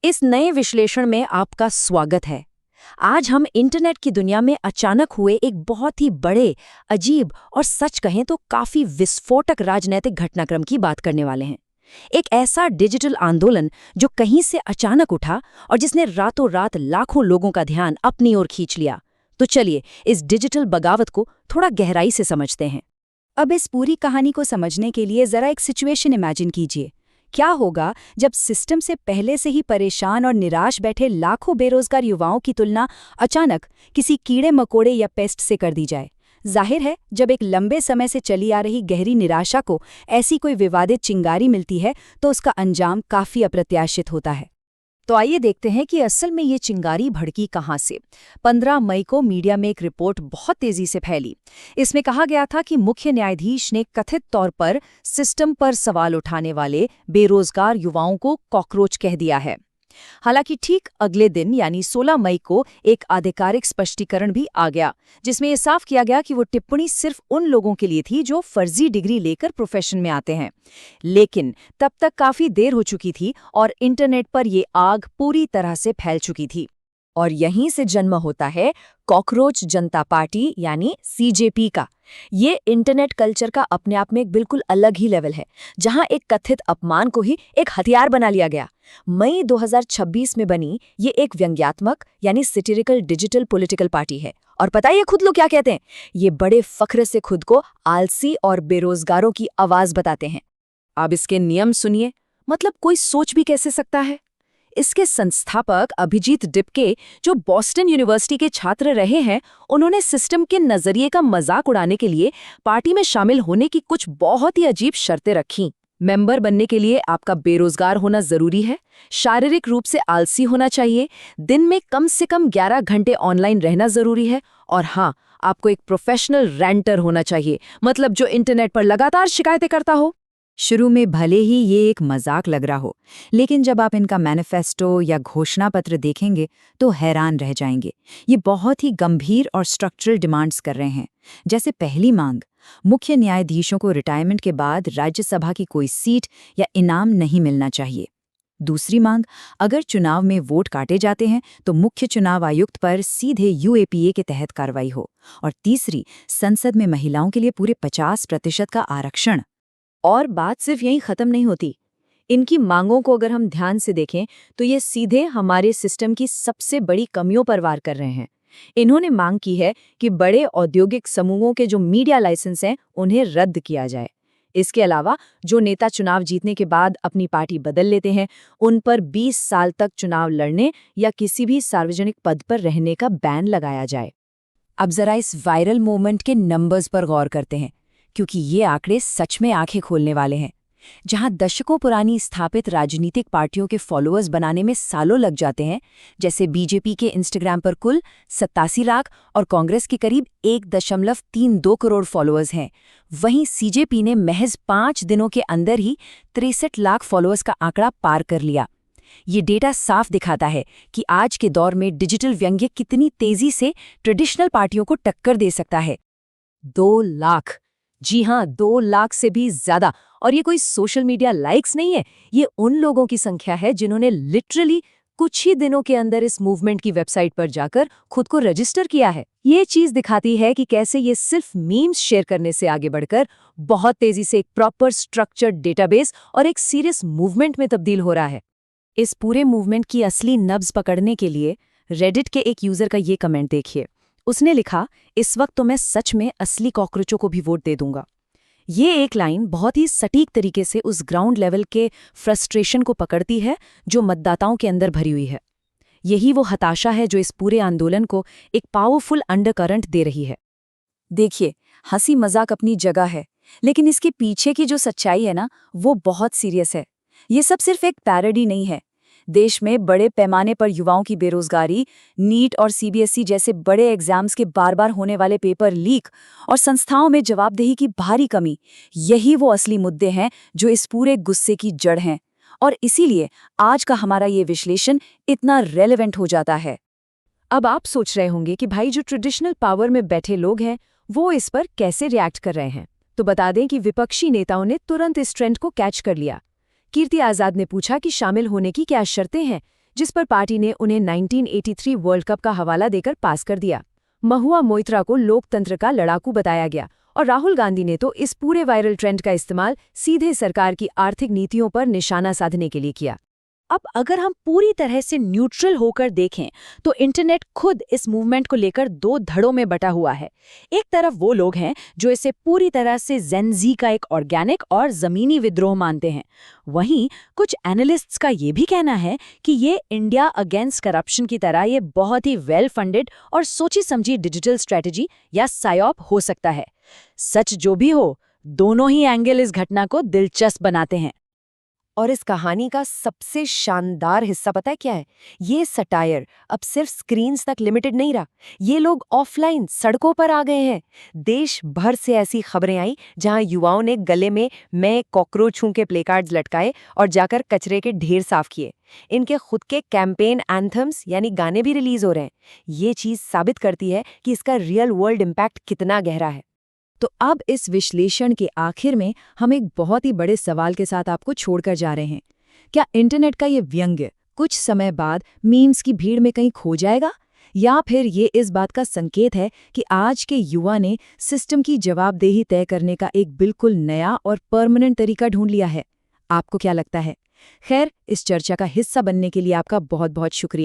इस नए विश्लेषण में आपका स्वागत है। आज हम इंटरनेट की दुनिया में अचानक हुए एक बहुत ही बड़े, अजीब और सच कहें तो काफी विस्फोटक राजनैतिक घटनाक्रम की बात करने वाले हैं। एक ऐसा डिजिटल आंदोलन जो कहीं से अचानक उठा और जिसने रातों रात लाखों लोगों का ध्यान अपनी ओर खींच लिया। तो चलिए इस डिजिटल बगावत को थोड़ा गहराई से समझते हैं। अब इस पूरी कहानी को समझने के लिए जरा एक सिचुएशन इमेजिन कीजिए। क्या होगा जब सिस्टम से पहले से ही परेशान और निराश बैठे लाखों बेरोजगार युवाओं की तुलना अचानक किसी कीड़े मकोड़े या पेस्ट से कर दी जाए। जाहिर है, जब एक लंबे समय से चली आ रही गहरी निराशा को ऐसी कोई विवादित चिंगारी मिलती है तो उसका अंजाम काफी अप्रत्याशित होता है। तो आइए देखते हैं कि असल में ये चिंगारी भड़की कहाँ से। 15 मई को मीडिया में एक रिपोर्ट बहुत तेजी से फैली। इसमें कहा गया था कि मुख्य न्यायाधीश ने कथित तौर पर सिस्टम पर सवाल उठाने वाले बेरोजगार युवाओं को कॉकरोच कह दिया है। हालांकि ठीक अगले दिन यानी 16 मई को एक आधिकारिक स्पष्टीकरण भी आ गया, जिसमें यह साफ किया गया कि वो टिप्पणी सिर्फ उन लोगों के लिए थी जो फर्जी डिग्री लेकर प्रोफेशन में आते हैं। लेकिन तब तक काफी देर हो चुकी थी और इंटरनेट पर ये आग पूरी तरह से फैल चुकी थी। और यहीं से जन्म होता है कॉकरोच जनता पार्टी यानी सीजेपी का। ये इंटरनेट कल्चर का अपने आप में एक बिल्कुल अलग ही लेवल है, जहां एक कथित अपमान को ही एक हथियार बना लिया गया। मई 2026 में बनी ये एक व्यंग्यात्मक यानी सैटिरिकल डिजिटल पॉलिटिकल पार्टी है। और पता है ये खुद लोग क्या कहते हैं? ये बड़े फख्र से खुद को आलसी और बेरोजगारों की आवाज बताते हैं। अब इसके नियम सुनिए, मतलब कोई सोच भी कैसे सकता है। इसके संस्थापक अभिजीत डिपके, जो बॉस्टन यूनिवर्सिटी के छात्र रहे हैं, उन्होंने सिस्टम के नजरिए का मजाक उड़ाने के लिए पार्टी में शामिल होने की कुछ बहुत ही अजीब शर्तें रखीं। मेंबर बनने के लिए आपका बेरोजगार होना जरूरी है, शारीरिक रूप से आलसी होना चाहिए, दिन में कम से कम 11 घंटे ऑनलाइन रहना जरूरी है, और हाँ, आपको एक प्रोफेशनल रेंटर होना चाहिए, मतलब जो इंटरनेट पर लगातार शिकायतें करता हो। शुरू में भले ही ये एक मजाक लग रहा हो, लेकिन जब आप इनका मैनिफेस्टो या घोषणा पत्र देखेंगे तो हैरान रह जाएंगे। ये बहुत ही गंभीर और स्ट्रक्चरल डिमांड्स कर रहे हैं। जैसे पहली मांग, मुख्य न्यायाधीशों को रिटायरमेंट के बाद राज्यसभा की कोई सीट या इनाम नहीं मिलना चाहिए। दूसरी मांग, अगर चुनाव में वोट काटे जाते हैं तो मुख्य चुनाव आयुक्त पर सीधे यूएपीए के तहत कार्रवाई हो। और तीसरी, संसद में महिलाओं के लिए पूरे 50% का आरक्षण। और बात सिर्फ यहीं खत्म नहीं होती। इनकी मांगों को अगर हम ध्यान से देखें तो ये सीधे हमारे सिस्टम की सबसे बड़ी कमियों पर वार कर रहे हैं। इन्होंने मांग की है कि बड़े औद्योगिक समूहों के जो मीडिया लाइसेंस हैं उन्हें रद्द किया जाए। इसके अलावा जो नेता चुनाव जीतने के बाद अपनी पार्टी बदल लेते हैं, उन पर 20 साल तक चुनाव लड़ने या किसी भी सार्वजनिक पद पर रहने का बैन लगाया जाए। अब जरा इस वायरल मूवमेंट के नंबर्स पर गौर करते हैं, क्योंकि ये आंकड़े सच में आंखें खोलने वाले हैं। जहां दशकों पुरानी स्थापित राजनीतिक पार्टियों के फॉलोअर्स बनाने में सालों लग जाते हैं, जैसे बीजेपी के इंस्टाग्राम पर कुल 87 लाख और कांग्रेस के करीब 1.32 करोड़ फॉलोअर्स हैं, वहीं सीजेपी ने महज 5 दिनों के अंदर ही 63 लाख फॉलोअर्स का आंकड़ा पार कर लिया। ये डेटा साफ दिखाता है कि आज के दौर में डिजिटल व्यंग्य कितनी तेजी से ट्रेडिशनल पार्टियों को टक्कर दे सकता है। 2 लाख, जी हाँ, 2 लाख से भी ज्यादा। और ये कोई सोशल मीडिया लाइक्स नहीं है, ये उन लोगों की संख्या है जिन्होंने लिटरली कुछ ही दिनों के अंदर इस मूवमेंट की वेबसाइट पर जाकर खुद को रजिस्टर किया है। ये चीज दिखाती है कि कैसे ये सिर्फ मीम्स शेयर करने से आगे बढ़कर बहुत तेजी से एक प्रॉपर स्ट्रक्चर्ड डेटाबेस और एक सीरियस मूवमेंट में तब्दील हो रहा है। इस पूरे मूवमेंट की असली नब्ज पकड़ने के लिए रेडिट के एक यूजर का ये कमेंट देखिए। उसने लिखा, इस वक्त तो मैं सच में असली कॉकरोचों को भी वोट दे दूंगा। ये एक लाइन बहुत ही सटीक तरीके से उस ग्राउंड लेवल के फ्रस्ट्रेशन को पकड़ती है जो मतदाताओं के अंदर भरी हुई है। यही वो हताशा है जो इस पूरे आंदोलन को एक पावरफुल अंडरकरंट दे रही है। देखिए, हंसी मजाक अपनी जगह है, लेकिन इसके पीछे की जो सच्चाई है ना, वो बहुत सीरियस है। ये सब सिर्फ एक पैरोडी नहीं है। देश में बड़े पैमाने पर युवाओं की बेरोजगारी, नीट और सीबीएसई जैसे बड़े एग्जाम्स के बार बार होने वाले पेपर लीक और संस्थाओं में जवाबदेही की भारी कमी, यही वो असली मुद्दे हैं जो इस पूरे गुस्से की जड़ हैं। और इसीलिए आज का हमारा ये विश्लेषण इतना रेलेवेंट हो जाता है। अब आप सोच रहे होंगे कि भाई, जो ट्रेडिशनल पावर में बैठे लोग हैं वो इस पर कैसे रिएक्ट कर रहे हैं। तो बता दें कि विपक्षी नेताओं ने तुरंत इस ट्रेंड को कैच कर लिया। कीर्ति आजाद ने पूछा कि शामिल होने की क्या शर्तें हैं, जिस पर पार्टी ने उन्हें 1983 वर्ल्ड कप का हवाला देकर पास कर दिया। महुआ मोइत्रा को लोकतंत्र का लड़ाकू बताया गया और राहुल गांधी ने तो इस पूरे वायरल ट्रेंड का इस्तेमाल सीधे सरकार की आर्थिक नीतियों पर निशाना साधने के लिए किया। अब अगर हम पूरी तरह से न्यूट्रल होकर देखें तो इंटरनेट खुद इस मूवमेंट को लेकर दो धड़ों में बटा हुआ है। एक तरफ वो लोग हैं जो इसे पूरी तरह से जेन ज़ी का एक ऑर्गेनिक और ज़मीनी विद्रोह मानते हैं। वहीं कुछ एनालिस्ट्स का ये भी कहना है कि ये इंडिया अगेंस्ट करप्शन की तरह ये बहुत ही वेल फंडेड और सोची समझी डिजिटल स्ट्रेटजी या साइऑप हो सकता है। सच जो भी हो, दोनों ही एंगल इस घटना को दिलचस्प बनाते हैं। और इस कहानी का सबसे शानदार हिस्सा पता है क्या है? ये सटायर अब सिर्फ स्क्रीन्स तक लिमिटेड नहीं रहा। ये लोग ऑफलाइन सड़कों पर आ गए हैं। देश भर से ऐसी खबरें आई जहां युवाओं ने गले में मैं कॉकरोच हूं के प्लेकार्ड्स लटकाए और जाकर कचरे के ढेर साफ किए। इनके खुद के कैंपेन एंथम्स यानी गाने भी रिलीज हो रहे हैं। ये चीज साबित करती है कि इसका रियल वर्ल्ड इम्पैक्ट कितना गहरा है। तो अब इस विश्लेषण के आखिर में हम एक बहुत ही बड़े सवाल के साथ आपको छोड़कर जा रहे हैं। क्या इंटरनेट का ये व्यंग्य कुछ समय बाद मीम्स की भीड़ में कहीं खो जाएगा, या फिर ये इस बात का संकेत है कि आज के युवा ने सिस्टम की जवाबदेही तय करने का एक बिल्कुल नया और परमानेंट तरीका ढूंढ लिया है? आपको क्या लगता है? खैर, इस चर्चा का हिस्सा बनने के लिए आपका बहुत बहुत शुक्रिया।